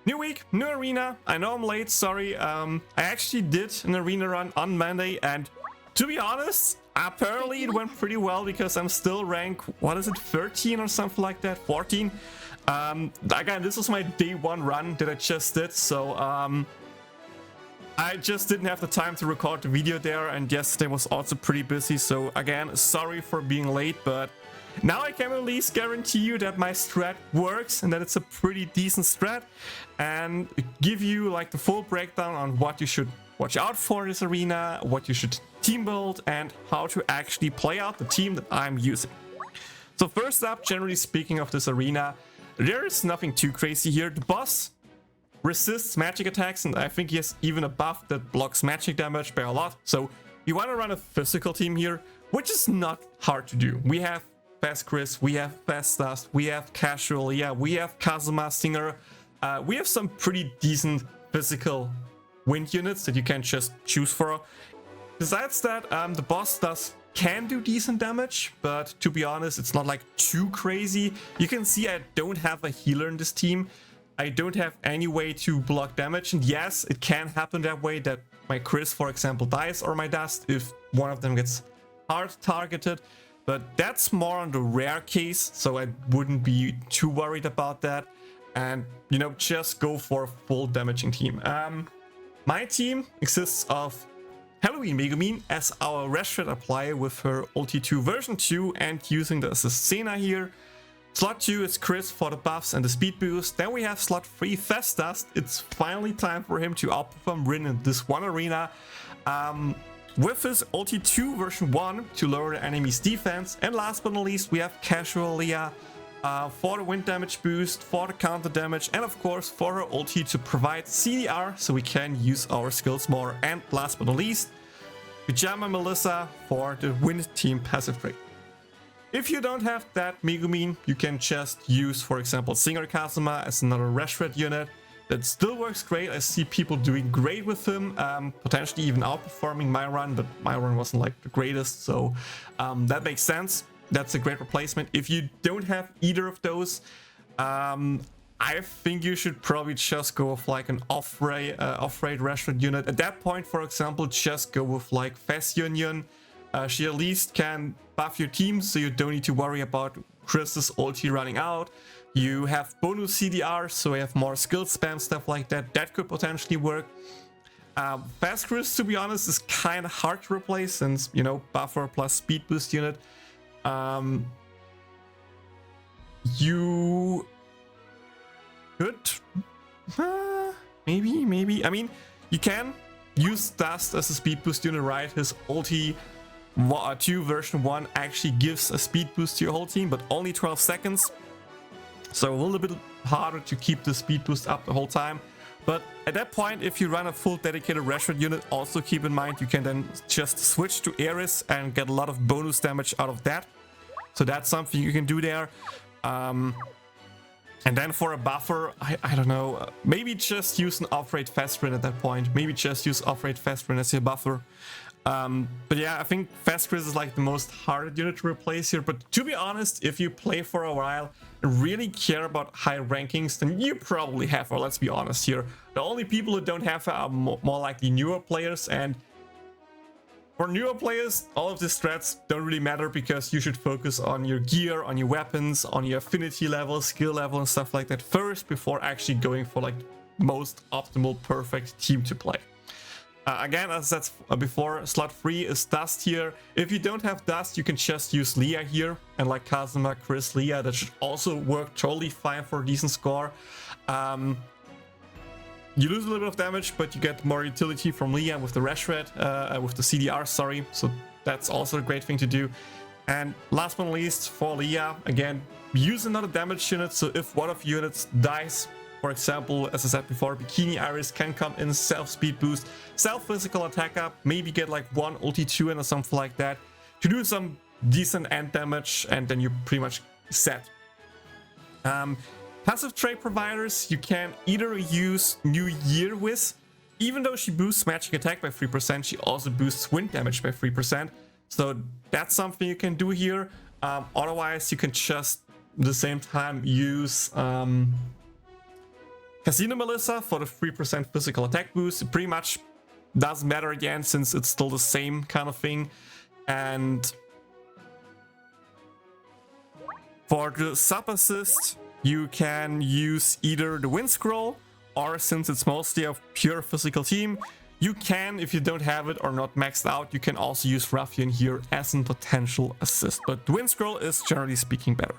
New week, new arena. I know I'm late, sorry. I actually did an arena run on Monday, and to be honest, apparently it went pretty well because I'm still rank, what is it, 13 or something like that, 14. Again, this was my day one run that I just did, so I just didn't have the time to record the video there, and yesterday was also pretty busy, so again, sorry for being late, but now I can at least guarantee you that my strat works and that it's a pretty decent strat, and give you like the full breakdown on what you should watch out for in this arena, what you should team build, and how to actually play out the team that I'm using. So first up, generally speaking of this arena, there is nothing too crazy here. The boss resists magic attacks, and I think he has even a buff that blocks magic damage by a lot. So you want to run a physical team here, which is not hard to do. We have Fast Chris, we have Fast Dust, we have Casual, yeah, we have Kazuma Singer. We have some pretty decent physical wind units that you can just choose for. Besides that, the boss can do decent damage, but to be honest, it's not like too crazy. You can see I don't have a healer in this team. I don't have any way to block damage, and yes, it can happen that way that my Chris, for example, dies, or my Dust if one of them gets hard targeted. But that's more on the rare case, so I wouldn't be too worried about that. And, you know, just go for a full damaging team. My team consists of Halloween Megumin as our Reshred applier with her Ulti 2 version 2 and using the Assassina here. Slot 2 is Chris for the buffs and the speed boost. Then we have slot 3 Fast Dust. It's finally time for him to outperform Rin in this one arena. With his Ulti 2 version 1 to lower the enemy's defense. And last but not least, we have Casual Leah for the wind damage boost, for the counter damage, and of course for her ulti to provide CDR so we can use our skills more. And last but not least, Pyjama Melissa for the wind team passive trait. If you don't have that Megumin, you can just use, for example, Singer Kazuma as another Reshred unit. That still works great. I see people doing great with him, potentially even outperforming my run, but my run wasn't like the greatest, so that makes sense. That's a great replacement. If you don't have either of those, I think you should probably just go with like an off-rate Reshred unit. At that point, for example, just go with like Fast Union. She at least can buff your team, so you don't need to worry about Chris's ulti running out. You have bonus CDR, so you have more skill spam, stuff like that. That could potentially work. Fast Chris, to be honest, is kind of hard to replace since, you know, buffer plus speed boost unit. You could maybe. I mean, you can use Dust as a speed boost unit, right? His ulti 2 version 1 actually gives a speed boost to your whole team, but only 12 seconds. So a little bit harder to keep the speed boost up the whole time. But at that point, if you run a full dedicated Reshred unit, also keep in mind you can then just switch to Ares and get a lot of bonus damage out of that. So that's something you can do there. And then for a buffer, I don't know, maybe just use an off-rate Fast Rin at that point. Maybe just use off-rate Fast Rin as your buffer. But yeah, I think Fast Chris is like the most hard unit to replace here. But to be honest, if you play for a while and really care about high rankings, then you probably have, or let's be honest here, the only people who don't have are more likely newer players. And for newer players, all of these strats don't really matter because you should focus on your gear, on your weapons, on your affinity level, skill level, and stuff like that first before actually going for like most optimal perfect team to play. Again, as I said before, slot 3 is Dust here. If you don't have Dust, you can just use Leah here, and like Kazuma, Chris, Leah, that should also work totally fine for a decent score. You lose a little bit of damage, but you get more utility from Leah with the Reshred, with the CDR, sorry. So that's also a great thing to do. And last but not least, for Leah, again, use another damage unit. So if one of your units dies, for example, as I said before, Bikini Iris can come in, self-speed boost, self-physical attack up, maybe get like one ulti 2 in or something like that to do some decent end damage, and then you're pretty much set. Passive trait providers, you can either use New Year with, even though she boosts magic attack by 3%, she also boosts wind damage by 3%. So that's something you can do here. Otherwise, you can just at the same time use Casino Melissa for the 3% physical attack boost. It pretty much doesn't matter again since it's still the same kind of thing. And for the sub assist, you can use either the Wind Scroll, or since it's mostly a pure physical team, you can, if you don't have it or not maxed out, you can also use Ruffian here as a potential assist. But the Wind Scroll is generally speaking better.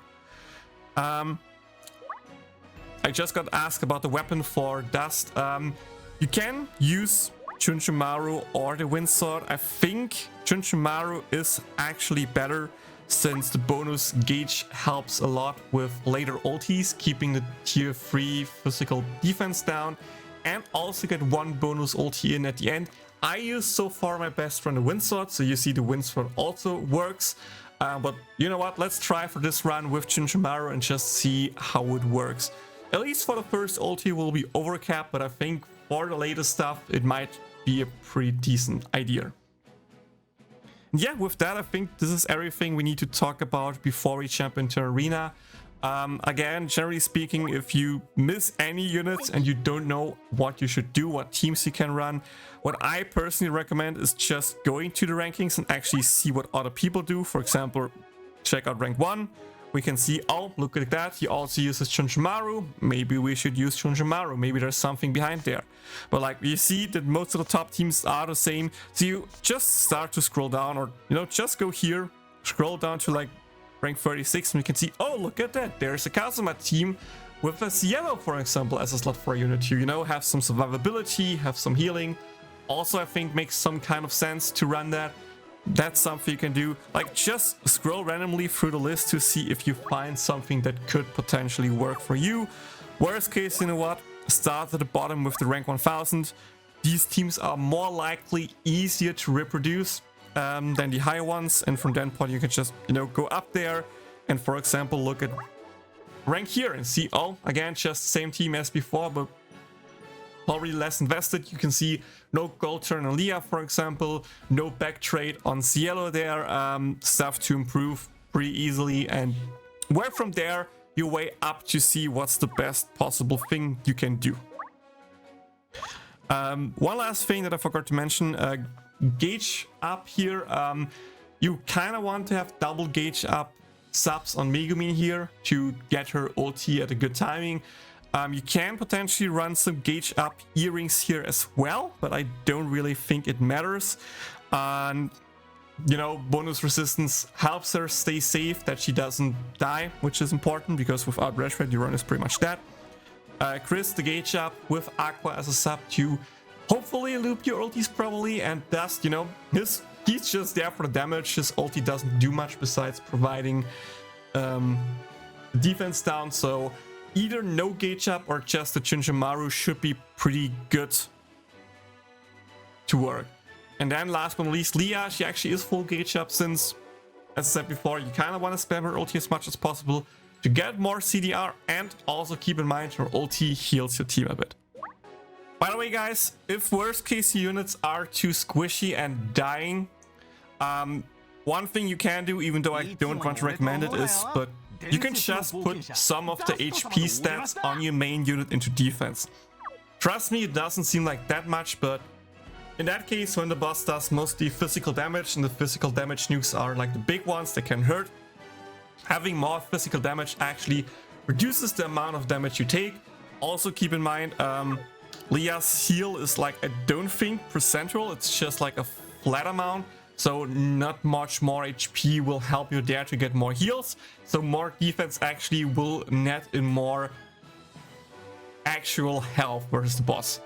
I just got asked about the weapon for Dust. You can use Chunchumaru or the Wind Sword. I think Chunchumaru is actually better since the bonus gauge helps a lot with later ultis, keeping the tier 3 physical defense down, and also get one bonus ulti in at the end. I use so far my best run the Wind Sword, so you see the Wind Sword also works. But you know what, let's try for this run with Chunchumaru and just see how it works. At least for the first ulti will be overcapped, but I think for the later stuff it might be a pretty decent idea. Yeah, with that I think this is everything we need to talk about before we jump into arena. Again, generally speaking, if you miss any units and you don't know what you should do, what teams you can run, what I personally recommend is just going to the rankings and actually see what other people do. For example, check out rank 1. We can see, oh, look at that, he also uses Chunchumaru. Maybe we should use Chunchumaru. Maybe there's something behind there. But like you see that most of the top teams are the same. So you just start to scroll down, or just go here, scroll down to like rank 36, and we can see, oh, look at that, there's a Kazuma team with a Cielo, for example, as a slot for a unit to, have some survivability, have some healing. Also, I think makes some kind of sense to run that. That's something you can do. Like, just scroll randomly through the list to see if you find something that could potentially work for you. Worst case, you know what? Start at the bottom with the rank 1000. These teams are more likely easier to reproduce than the higher ones, and from that point you can just go up there and, for example, look at rank here and see, oh, again, just the same team as before, but probably less invested. You can see no gold turn on Leah, for example, no back trade on Cielo there, stuff to improve pretty easily, and where from there you weigh up to see what's the best possible thing you can do. One last thing that I forgot to mention, gauge up here. You kind of want to have double gauge up subs on Megumin here to get her ulti at a good timing. You can potentially run some gauge up earrings here as well, but I don't really think it matters. And bonus resistance helps her stay safe, that she doesn't die, which is important because without Reshred your run is pretty much dead. Chris, the gauge up with Aqua as a sub to hopefully loop your ultis probably, and Dust, he's just there for the damage. His ulti doesn't do much besides providing defense down, so either no gauge up or just the Chunchumaru should be pretty good to work. And then last but not least, Leah, she actually is full gauge up since, as I said before, you kind of want to spam her ulti as much as possible to get more CDR, and also keep in mind her ulti heals your team a bit. By the way, guys, if worst case units are too squishy and dying, one thing you can do, even though I don't want to recommend it, is but you can just put some of the HP stats on your main unit into defense. Trust me, it doesn't seem like that much, but in that case, when the boss does mostly physical damage, and the physical damage nukes are like the big ones that can hurt, having more physical damage actually reduces the amount of damage you take. Also keep in mind, Leah's heal is like, I don't think percentile, it's just like a flat amount. So not much more HP will help you there to get more heals. So more defense actually will net in more actual health versus the boss.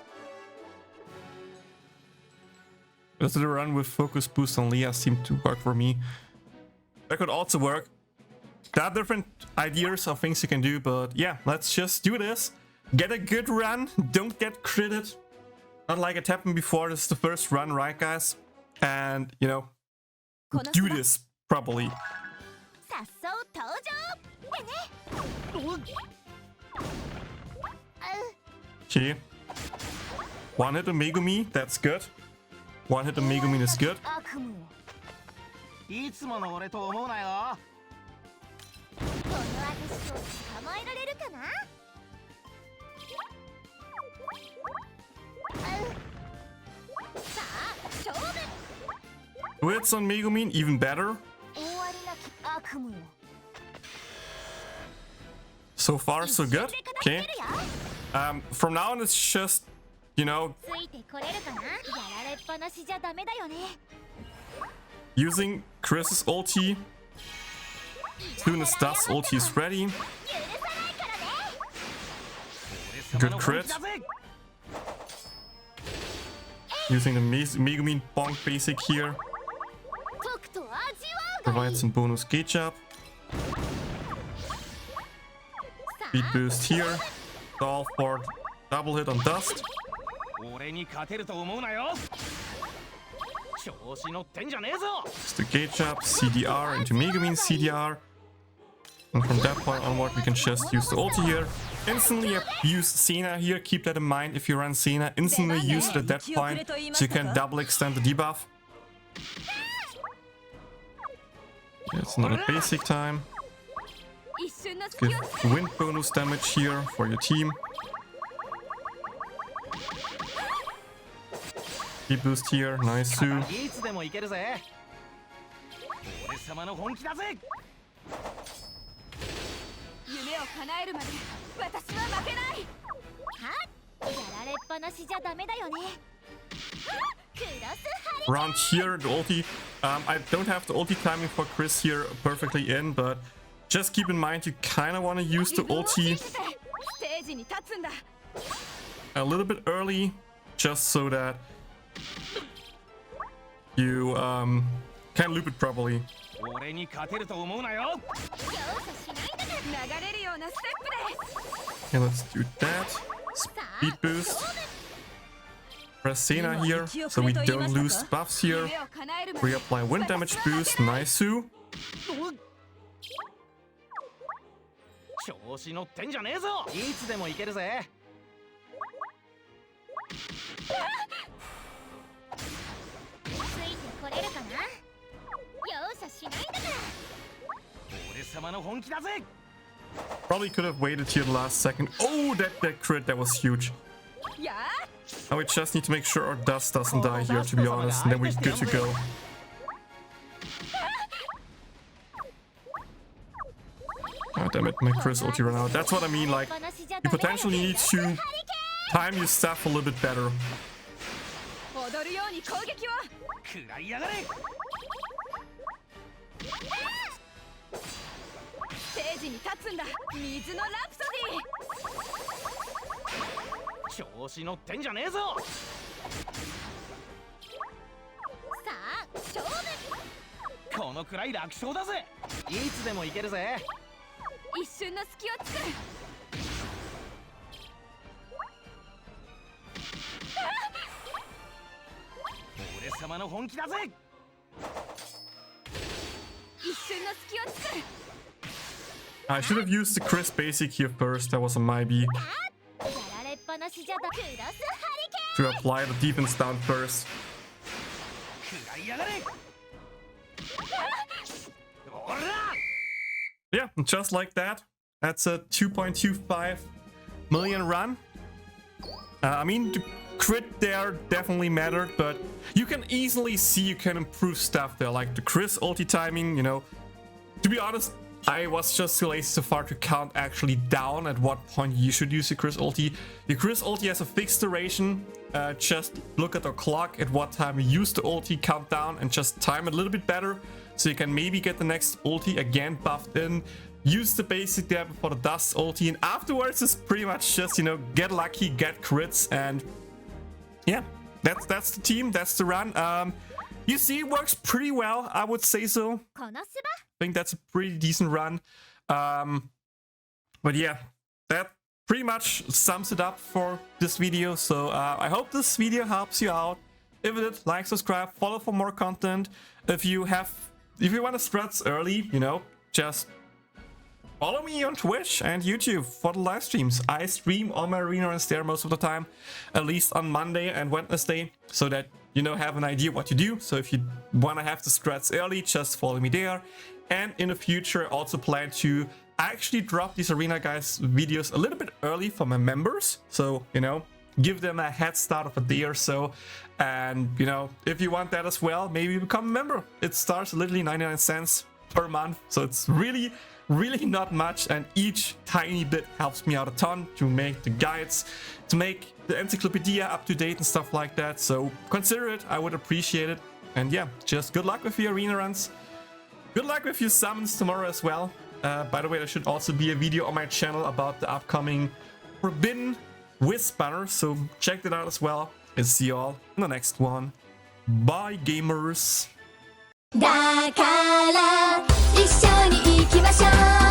Does the run with focus boost on Leah seem to work for me? That could also work. There are different ideas of things you can do, but yeah, let's just do this. Get a good run, don't get critted. Not like it happened before, this is the first run, right guys? And, do this properly. Okay. One hit on Megumi, that's good. One hit on Megumi is good. 2 hits on Megumin, even better. So far, so good. Okay. From now on, it's just, you know, using Chris's ulti. As soon as Dust's ulti is ready. Good crit. Using the Megumin bonk basic here. Provide some bonus gauge up. Speed boost here. Stall for double hit on Dust. Just the gauge up, CDR into Megumin CDR. And from that point onward, we can just use the ulti here. Instantly use Senna here. Keep that in mind if you run Senna. Instantly use it at that point so you can double extend the debuff. It's another basic time. Give wind bonus damage here for your team. Speed boost here, nice too. Around here, the ulti. I don't have the ulti timing for Chris here perfectly in, but just keep in mind you kind of want to use the ulti a little bit early, just so that you can loop it properly. Okay, let's do that. Speed boost. Press Senna here, so we don't lose buffs here. Reapply wind damage boost, nice too. Probably could have waited here the last second. Oh, that crit, that was huge. Now we just need to make sure our Dust doesn't die here, to be honest, and then we're good to go. Oh, damn it, my Chris ulti ran out. That's what I mean, like, you potentially need to time your stuff a little bit better. I should have used the Chris basic here first, that was a maybe. To apply the defense down first. Yeah, just like that. That's a 2.25 million run. I mean, the crit there definitely mattered, but you can easily see you can improve stuff there, like the Chris ulti timing, you know. To be honest, I was just too lazy so far to count actually down at what point you should use the Chris ulti. The Chris ulti has a fixed duration. Just look at the clock at what time you use the ulti, count down, and just time it a little bit better. So you can maybe get the next ulti again buffed in. Use the basic there for the Dust ulti, and afterwards it's pretty much just, you know, get lucky, get crits, and yeah, that's the team, that's the run. You see, it works pretty well, I would say so. I think that's a pretty decent run. But yeah, that pretty much sums it up for this video. So I hope this video helps you out. If it did, like, subscribe, follow for more content. If you want to struts early, you know, just follow me on Twitch and YouTube for the live streams. I stream on my arena and stair most of the time, at least on Monday and Wednesday, so that you know, have an idea what to do. So if you want to have the strats early, just follow me there. And in the future, I also plan to actually drop these arena guys videos a little bit early for my members. So, you know, give them a head start of a day or so. And, you know, if you want that as well, maybe become a member. It starts literally 99 cents per month. So it's really not much. And each tiny bit helps me out a ton to make the guides, to make the Encyclopedia up to date and stuff like that. So consider it. I would appreciate it. And yeah, just good luck with your arena runs. Good luck with your summons tomorrow as well. By the way, there should also be a video on my channel about the upcoming Forbidden Wiz banner, so check that out as well. And see you all in the next one. Bye, gamers! だから一緒に行きましょう